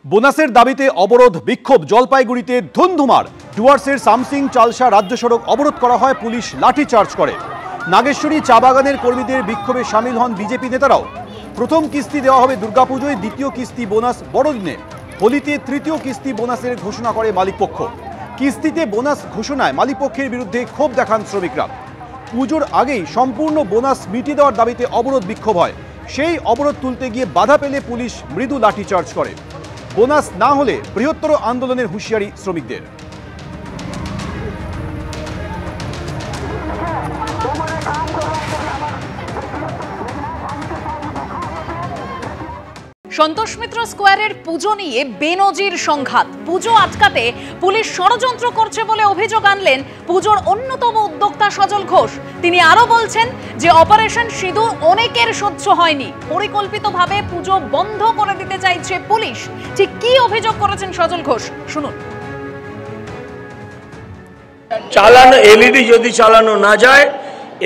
বোনাসের দাবিতে অবরোধ বিক্ষোভ জলপাইগুড়িতে ধুন্ধুমার। ডুয়ার্সের সামসিং চালসা রাজ্য সড়ক অবরোধ করা হয়, পুলিশ লাঠিচার্জ করে। নাগেশ্বরী চা বাগানের কর্মীদের বিক্ষোভে সামিল হন বিজেপি নেতারাও। প্রথম কিস্তি দেওয়া হবে দুর্গাপুজোয়, দ্বিতীয় কিস্তি বোনাস বড়দিনে। হোলিতে তৃতীয় কিস্তি বোনাসের ঘোষণা করে মালিকপক্ষ। কিস্তিতে বোনাস ঘোষণায় মালিকপক্ষের বিরুদ্ধে ক্ষোভ দেখান শ্রমিকরা। পুজোর আগেই সম্পূর্ণ বোনাস মিটিয়ে দেওয়ার দাবিতে অবরোধ বিক্ষোভ হয়। সেই অবরোধ তুলতে গিয়ে বাধা পেলে পুলিশ মৃদু লাঠিচার্জ করে। বোনাস না হলে বৃহত্তর আন্দোলনের হুঁশিয়ারি শ্রমিকদের। সন্তোষ মিত্র স্কোয়ারের পুজো নিয়ে বেনজির সংঘাত। পুজো আটকাতে পুলিশ ষড়যন্ত্র করছে বলে অভিযোগ আনলেন পুজোর অন্যতম উদ্যোক্তা সজল ঘোষ। তিনি আরো বলছেন যে অপারেশন সিঁদুর অনেকের সহ্য হয়নি, পরিকল্পিতভাবে পুজো বন্ধ করে দিতে চাইছে পুলিশ। ঠিক কি অভিযোগ করেছেন সজল ঘোষ, শুনুন। চালানো এলইডি যদি চালানো না যায়,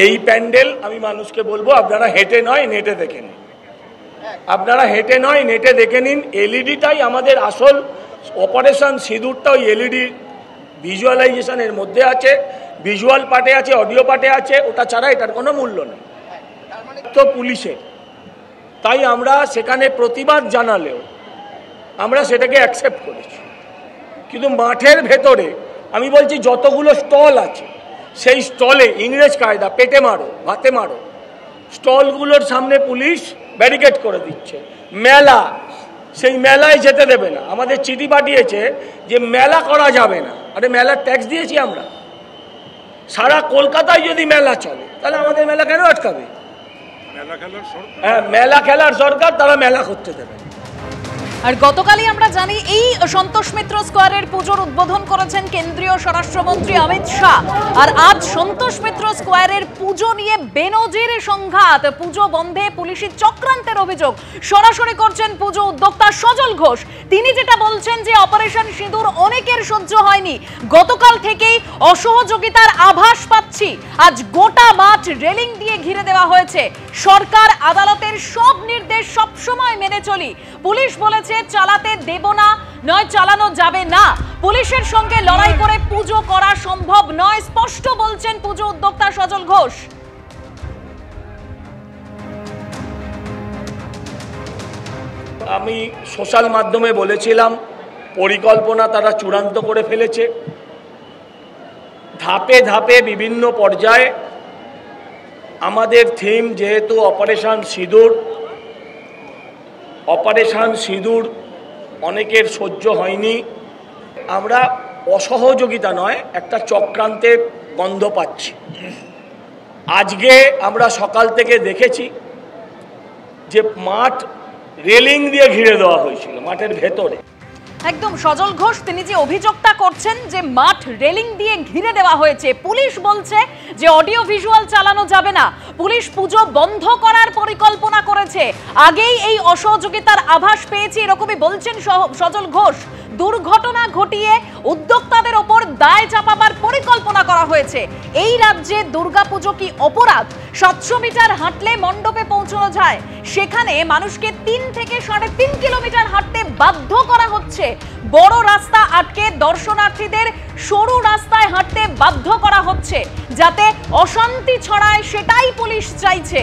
এই প্যান্ডেল আমি মানুষকে বলবো আপনারা হেঁটে নয় নেটে দেখে নিন। আপনারা হেঁটে নয় নেটে দেখে নিন। এলইডিটাই আমাদের আসল অপারেশন সিঁদুরটা। ওই এলইডি ভিজুয়ালাইজেশনের মধ্যে আছে, ভিজুয়াল পার্টে আছে, অডিও পার্টে আছে। ওটা ছাড়া এটার কোনো মূল্য নেই। তো পুলিশের তাই আমরা সেখানে প্রতিবাদ জানালেও আমরা সেটাকে অ্যাকসেপ্ট করেছি। কিন্তু মাঠের ভেতরে আমি বলছি যতগুলো স্টল আছে, সেই স্টলে ইংরেজ কায়দা পেটে মারো ভাতে মারো, স্টলগুলোর সামনে পুলিশ ব্যারিকেড করে দিচ্ছে। মেলা, সেই মেলায় যেতে দেবে না। আমাদের চিঠি পাঠিয়েছে যে মেলা করা যাবে না। আরে মেলার ট্যাক্স দিয়েছি আমরা। সারা কলকাতায় যদি মেলা চলে তাহলে আমাদের মেলা কেন আটকাবে? হ্যাঁ, মেলা খেলার সরকার, তারা মেলা করতে দেবে। আর গতকালই আমরা জানি এই সন্তোষ মিত্র স্কোয়ারের পুজোর উদ্বোধন করেছেন কেন্দ্রীয় স্বরাষ্ট্রমন্ত্রী অমিত শাহ। আর আজ সন্তোষ মিত্র স্কোয়ারের পুজো নিয়ে বেনজির সংঘাত। পুজো বন্ধে পুলিশি চক্রান্তের অভিযোগ সরাসরি করছেন পুজো উদ্যোক্তা সজল ঘোষ। তিনি যেটা বলছেন যে অপারেশন সিঁদুর অনেকের সহ্য হয়নি, গতকাল থেকেই অসহযোগিতার আভাস পাচ্ছি। আজ গোটা মাঠ রেলিং দিয়ে ঘিরে দেওয়া হয়েছে। সরকার আদালতের সব নির্দেশ সবসময় মেনে চলি। পুলিশ বলেছে চালাতে দেব না, নয় চালানো যাবে না। পুলিশের সঙ্গে লড়াই করে পুজো করা সম্ভব নয়, স্পষ্ট বলছেন পুজো উদ্যোক্তা সজল ঘোষ। আমি সোশ্যাল মাধ্যমে বলেছিলাম পরিকল্পনা তারা চূড়ান্ত করে ফেলেছে। ধাপে ধাপে বিভিন্ন পর্যায়ে আমাদের থিম যেহেতু অপারেশন সিঁদুর, অপারেশন সিঁদুর অনেকের সহ্য হয়নি। আমরা অসহযোগিতা নয়, একটা চক্রান্তের গন্ধ পাচ্ছি। আজকে আমরা সকাল থেকে দেখেছি যে মাঠ রেলিং দিয়ে ঘিরে দেওয়া হয়েছিল মাঠের ভেতরে। একদম সজল ঘোষ তিনি যে অভিযোগটা করছেন যে মাঠ রেলিং দিয়ে ঘিরে দেওয়া হয়েছে, পুলিশ বলছে যে অডিও ভিজুয়াল চালানো যাবে না, পুলিশ পুজো বন্ধ করার পরিকল্পনা করেছে। আগেই এই অসহযোগিতার আভাস পেয়েছি, এরকমই বলছেন সজল ঘোষ। দুর্ঘটনা ঘটিয়ে উদ্যোক্তাদের ওপর দায় চাপাবার পরিকল্পনা করা হয়েছে। এই রাজ্যে দুর্গাপুজো কি অপরাধ? 700 মিটার হাঁটলে মণ্ডপে পৌঁছানো যায়, সেখানে মানুষকে 3 থেকে 3.5 কিলোমিটার হাঁটতে বাধ্য করা হচ্ছে। বড় রাস্তা আটকে দর্শনার্থীদের সরু রাস্তায় হাঁটতে বাধ্য করা হচ্ছে, যাতে অশান্তি ছড়ায়, সেটাই পুলিশ চাইছে।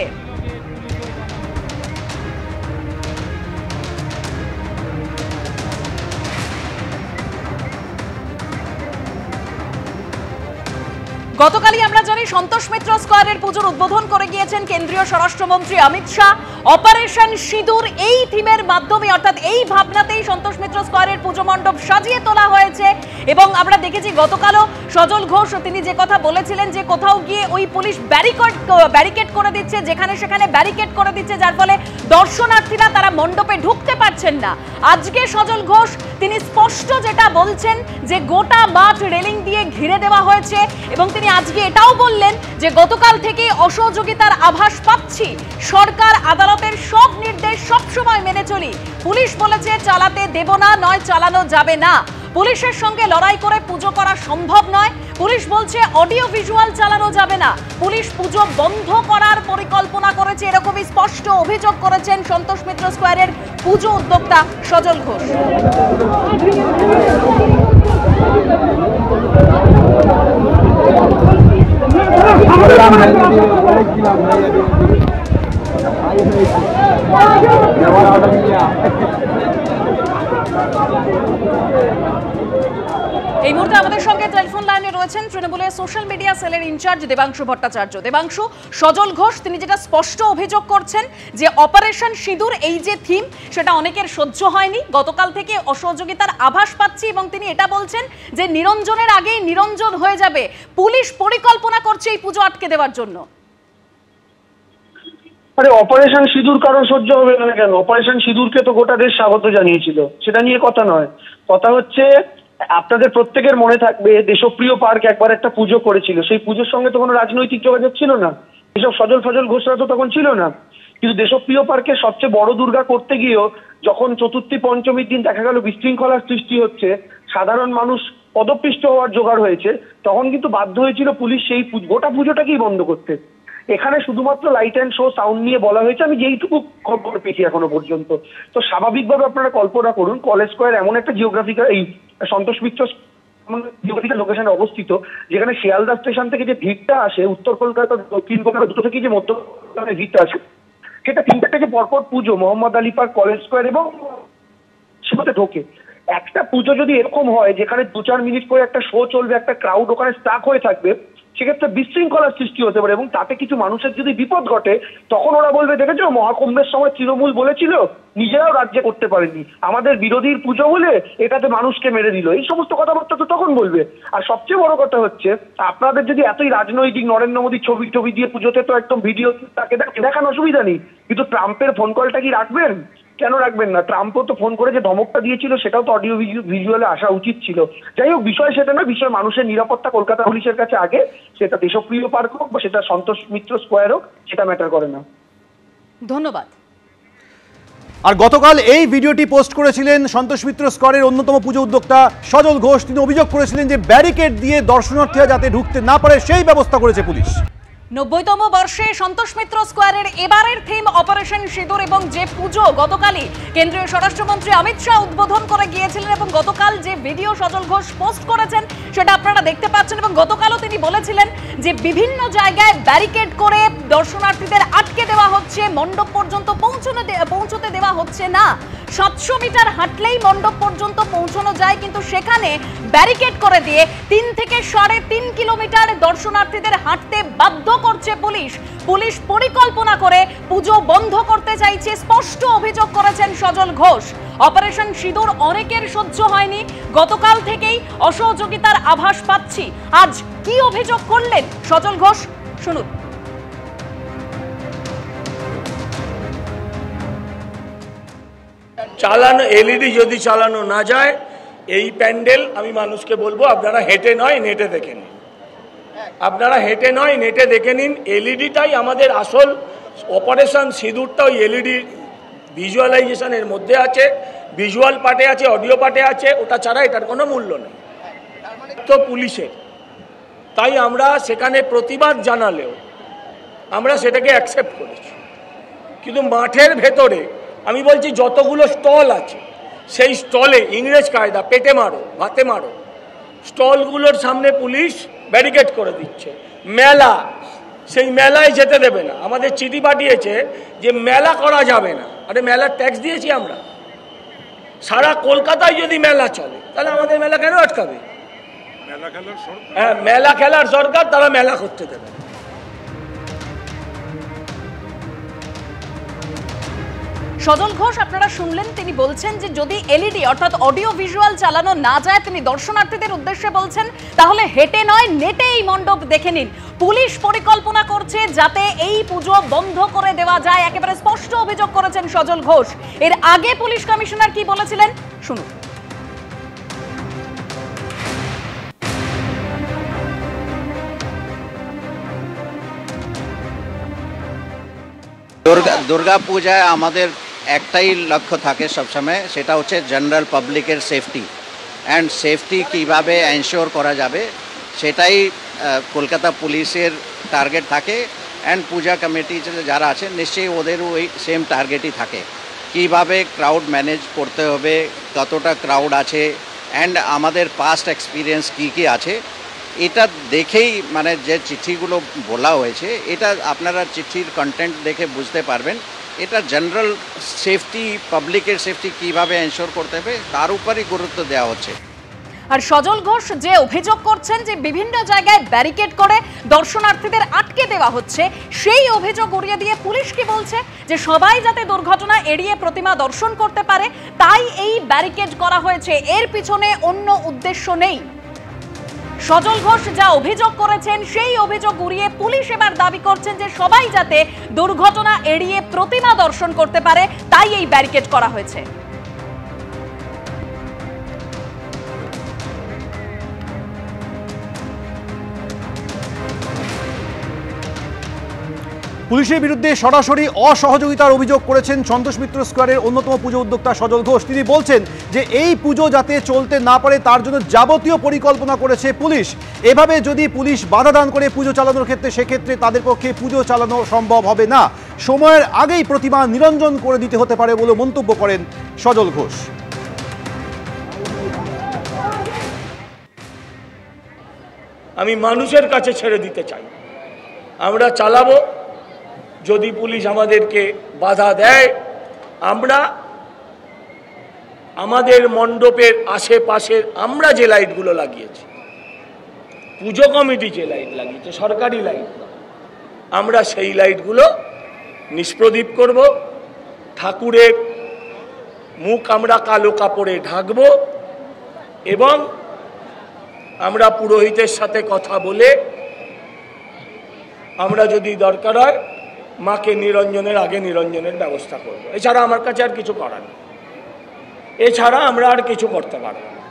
গতকালই আমরা জানি সন্তোষ মিত্র স্কোয়ারের পুজোর উদ্বোধন করে গিয়েছেন কেন্দ্রীয় স্বরাষ্ট্রমন্ত্রী অমিত শাহ। অপারেশন সিঁদুর এই থিমের মাধ্যমে, অর্থাৎ এই ভাবনাতেই সন্তোষ মিত্র স্কোয়ারের পুজো মণ্ডপ সাজিয়ে তোলা হয়েছে। এবং আমরা দেখেছি গতকালও সজল ঘোষ তিনি যে কথা বলেছিলেন যে কোথাও গিয়ে ওই পুলিশ ব্যারিকেড করে দিচ্ছে, যেখানে সেখানে ব্যারিকেড করে দিচ্ছে, যার ফলে দর্শনার্থীরা তারা মণ্ডপে ঢুকতে পারছেন না। আজকে সজল ঘোষ তিনি স্পষ্ট যেটা বলছেন যে গোটা মাঠ রেলিং দিয়ে ঘিরে দেওয়া হয়েছে। এবং তিনি আজকে এটাও বললেন যে গতকাল থেকে অসহযোগিতার আভাস পাচ্ছি, সরকার আদালতের সব নির্দেশ সবসময় মেনে চলি। পুলিশ বলেছে চালাতে দেব না, নয় চালানো যাবে না। পুলিশের সঙ্গে লড়াই করে পুজো করা সম্ভব নয়। পুলিশ বলছে অডিও ভিজুয়াল চালানো যাবে না, পুলিশ পুজো বন্ধ করার পরিকল্পনা করেছে, এরকমই স্পষ্ট অভিযোগ করেছেন সন্তোষ মিত্র স্কোয়ারের পুজো উদ্যোক্তা সজল ঘোষ। এই মুহূর্তে আমাদের সঙ্গে টেলিফোন লাইনে রয়েছেন তৃণমূলের সোশ্যাল মিডিয়া সেলের ইনচার্জ দেবাংশু ভট্টাচার্য। দেবাংশু, সজল ঘোষ তিনি যেটা স্পষ্ট অভিযোগ করছেন যে অপারেশন সিঁদুর এই যে থিম সেটা অনেকের সহ্য হয়নি, গতকাল থেকে অসহযোগিতার আভাস পাচ্ছি, এবং তিনি এটা বলছেন যে নিরঞ্জনের আগেই নিরঞ্জন হয়ে যাবে, পুলিশ পরিকল্পনা করছে এই পুজো আটকে দেওয়ার জন্য। আরে অপারেশন সিঁদুর কারণ সহ্য হবে না কেন? অপারেশন সিঁদুরকে তো গোটা দেশ স্বাগত জানিয়েছিল, সেটা নিয়ে কথা নয়। কথা হচ্ছে আপনাদের প্রত্যেকের মনে থাকবে দেশপ্রিয় পার্ক একবার একটা পুজো করেছিল, সেই পুজোর সঙ্গে তো কোনো রাজনৈতিক যোগাযোগ ছিল না, এসব সজল ফজল ঘোষরা তো তখন ছিল না। কিন্তু দেশপ্রিয় পার্কের সবচেয়ে বড় দুর্গা করতে গিয়েও যখন চতুর্থী পঞ্চমীর দিন দেখা গেল বিশৃঙ্খলার সৃষ্টি হচ্ছে, সাধারণ মানুষ পদপিষ্ট হওয়ার জোগাড় হয়েছে, তখন কিন্তু বাধ্য হয়েছিল পুলিশ সেই গোটা পুজোটাকেই বন্ধ করতে। এখানে শুধুমাত্র লাইট অ্যান্ড শো সাউন্ড নিয়ে বলা হয়েছে, আমি যেইটুকু খবর পেয়েছি এখনো পর্যন্ত। তো স্বাভাবিকভাবে আপনারা কল্পনা করুন কলেজ স্কোয়ার এমন একটা জিওগ্রাফিক্যাল, এই সন্তোষ মিত্র জিওগ্রাফিক্যাল লোকেশনে অবস্থিত, যেখানে শিয়ালদা স্টেশন থেকে যে ভিড়টা আসে, উত্তর কলকাতা দক্ষিণ কলকাতা দুটো থেকে যে মধ্য কলকাতায় ভিড়টা আসে, সেটা তিনটা থেকে পরপর পুজো Mohammad Ali park, college square এবং সেটাতে ঢোকে। একটা পুজো যদি এরকম হয় যেখানে 2-4 মিনিট করে একটা শো চলবে, একটা ক্রাউড ওখানে স্টাক হয়ে থাকবে, সেক্ষেত্রে বিশৃঙ্খলার সৃষ্টি হতে পারে, এবং তাতে কিছু মানুষের যদি বিপদ ঘটে তখন ওরা বলবে দেখেছো মহাকুম্ভের সময় তৃণমূল বলেছিল নিজেরাও রাজ্যে করতে পারেনি, আমাদের বিরোধীর পুজো বলে এটাতে মানুষকে মেরে দিল, এই সমস্ত কথাবার্তা তো তখন বলবে। আর সবচেয়ে বড় কথা হচ্ছে আপনাদের যদি এতই রাজনৈতিক নরেন্দ্র মোদীর ছবি দিয়ে পুজোতে তো একদম ভিডিও তাকে দেখানো অসুবিধা নেই, কিন্তু ট্রাম্পের ফোন কলটা কি রাখবেন? কেন রাখবেন না? ট্রাম্পও তো ফোন করে যে ধমকটা দিয়েছিল সেটাও তো অডিও ভিজুয়ালে আসা উচিত ছিল। যাই হোক, বিষয় সেটা না, বিষয় মানুষের নিরাপত্তা কলকাতা পুলিশের কাছে আগে, সেটা দেশপ্রিয় পার্ক হোক বা সেটা সন্তোষ মিত্র স্কোয়ার হোক, সেটা ম্যাটার করে না। ধন্যবাদ। আর গতকাল এই ভিডিওটি পোস্ট করেছিলেন সন্তোষ মিত্র স্কোয়ারের অন্যতম পুজো উদ্যোক্তা সজল ঘোষ। তিনি অভিযোগ করেছিলেন যে ব্যারিকেড দিয়ে দর্শনার্থীরা যাতে ঢুকতে না পারে সেই ব্যবস্থা করেছে পুলিশ। 90তম বর্ষে সন্তোষ মিত্র স্কোয়ারের এবারের থিম অপারেশন সিঁদুর, এবং যে পুজো গতকালই কেন্দ্রীয় স্বরাষ্ট্রমন্ত্রী অমিত শাহ উদ্বোধন করে গিয়েছিলেন, এবং গতকাল যে ভিডিও সজল ঘোষ পোস্ট করেছেন সেটা আপনারা দেখতে পাচ্ছেন, এবং গতকালও তিনি বলেছিলেন যে বিভিন্ন জায়গায় ব্যারিকেড করে দর্শনার্থীদের আটকে দেওয়া হচ্ছে, মণ্ডপ পর্যন্ত পৌঁছতে দেওয়া হচ্ছে না। 700 মিটার হাঁটলেই মণ্ডপ পর্যন্ত পৌঁছানো যায়, কিন্তু সেখানে ব্যারিকেড করে দিয়ে 3 থেকে 3.5 কিলোমিটার দর্শনার্থীদের হাঁটতে বাধ্য করছে পুলিশ। পুলিশ পরিকল্পনা করে পুজো বন্ধ করতে চাইছে, স্পষ্ট অভিযোগ করেছেন সজল ঘোষ। অপারেশন সিঁদুর অনেকের সহ্য হয়নি, গতকাল থেকেই অসহযোগিতার আভাস পাচ্ছি। আজ কি অভিযোগ করলেন সজল ঘোষ, শুনুন। চালানো এলইডি যদি চালানো না যায় এই প্যান্ডেল, আমি মানুষকে বলবো আপনারা হেঁটে নয় নেটে দেখে নিন, আপনারা হেঁটে নয় নেটে দেখে নিন। এলইডিটাই আমাদের আসল, অপারেশন সিঁদুরটা ওই এলইডি ভিজুয়ালাইজেশনের মধ্যে আছে, ভিজুয়াল পার্টে আছে, অডিও পার্টে আছে, ওটা ছাড়া এটার কোনো মূল্য নেই। তো পুলিশের, তাই আমরা সেখানে প্রতিবাদ জানালেও আমরা সেটাকে অ্যাকসেপ্ট করেছি, কিন্তু মাঠের ভেতরে আমি বলছি যতগুলো স্টল আছে সেই স্টলে ইংরেজ কায়দা পেটে মারো ভাতে মারো, স্টলগুলোর সামনে পুলিশ ব্যারিকেড করে দিচ্ছে। মেলা, সেই মেলায় যেতে দেবে না, আমাদের চিঠি পাঠিয়েছে যে মেলা করা যাবে না। আরে মেলার ট্যাক্স দিয়েছি আমরা, সারা কলকাতায় যদি মেলা চলে তাহলে আমাদের মেলা কেন আটকাবে? হ্যাঁ, মেলা খেলার সরকার, তারা মেলা করতে দেবে। সজল ঘোষ আপনারা শুনলেন, তিনি বলছেন যে যদি এলইডি অর্থাৎ অডিও ভিজুয়াল চালানো না যায়, তিনি দর্শনার্থীদের উদ্দেশ্যে বলছেন তাহলে হেঁটে নয় নেটে এই মণ্ডপ দেখে নিন। পুলিশ পরিকল্পনা করছে যাতে এই পুজো বন্ধ করে দেওয়া যায়, একেবারে স্পষ্ট অভিযোগ করেছেন সজল ঘোষ। এর আগে পুলিশ কমিশনার কি বলেছিলেন শুনুন। দুর্গা পূজায় আমাদের একটাই লক্ষ্য থাকে সবসময়, সেটা হচ্ছে জেনারেল পাবলিকের সেফটি। অ্যান্ড সেফটি কীভাবে এনশিওর করা যাবে সেটাই কলকাতা পুলিশের টার্গেট থাকে। অ্যান্ড পূজা কমিটি যারা আছে নিশ্চয়ই ওদেরও ওই সেম টার্গেটই থাকে, কীভাবে ক্রাউড ম্যানেজ করতে হবে, কতটা ক্রাউড আছে, অ্যান্ড আমাদের পাস্ট এক্সপিরিয়েন্স কী আছে এটা দেখেই মানে যে চিঠিগুলো বলা হয়েছে এটা আপনারা চিঠির কন্টেন্ট দেখে বুঝতে পারবেন। এটা জেনারেল সেফটি, পাবলিকের সেফটি কীভাবে এনশিওর করতে হবে তার উপরই গুরুত্ব দেওয়া হচ্ছে। আর সজল ঘোষ যে অভিযোগ করছেন যে বিভিন্ন জায়গায় ব্যারিকেড করে দর্শনার্থীদের আটকে দেওয়া হচ্ছে, সেই অভিযোগ উড়িয়ে দিয়ে পুলিশ কি বলছে যে সবাই যাতে দুর্ঘটনা এড়িয়ে প্রতিমা দর্শন করতে পারে তাই এই ব্যারিকেড করা হয়েছে, এর পিছনে অন্য উদ্দেশ্য নেই। সজল ঘোষ যা অভিযোগ করেছেন সেই অভিযোগ উড়িয়ে পুলিশ এবার দাবি করছেন যে সবাই যাতে দুর্ঘটনা এড়িয়ে প্রতিমা দর্শন করতে পারে তাই এই ব্যারিকেড করা হয়েছে। পুলিশের বিরুদ্ধে সরাসরি অসহযোগিতার অভিযোগ করেছেন সন্তোষ মিত্র স্কোয়ারের অন্যতম পুজো উদ্যোক্তা সজল ঘোষ। তিনি বলছেন যে এই পুজো যাতে চলতে না পারে তার জন্য যাবতীয় পরিকল্পনা করেছে পুলিশ। এভাবে যদি পুলিশ বাধা দান করে পুজো চালানোর ক্ষেত্রে সেক্ষেত্রে তাদের পক্ষে পুজো চালানো সম্ভব হবে না, সময়ের আগেই প্রতিমা নিরঞ্জন করে দিতে হতে পারে বলে মন্তব্য করেন সজল ঘোষ। আমি মানুষের কাছে ছেড়ে দিতে চাই, আমরা চালাবো। যদি পুলিশ আমাদেরকে বাধা দেয়, আমরা আমাদের মণ্ডপের আশেপাশের আমরা যে লাইটগুলো লাগিয়েছি, পুজো কমিটি যে লাইট লাগিয়েছে সরকারি লাইট, আমরা সেই লাইটগুলো নিষ্প্রদীপ করব। ঠাকুরের মুখ আমরা কালো কাপড়ে ঢাকব এবং আমরা পুরোহিতের সাথে কথা বলে আমরা যদি দরকার হয় মাকে নিরঞ্জনের আগে নিরঞ্জনের ব্যবস্থা করব। এছাড়া আমার কাছে আর কিছু করার নেই, এছাড়া আমরা আর কিছু করতে পারবো না।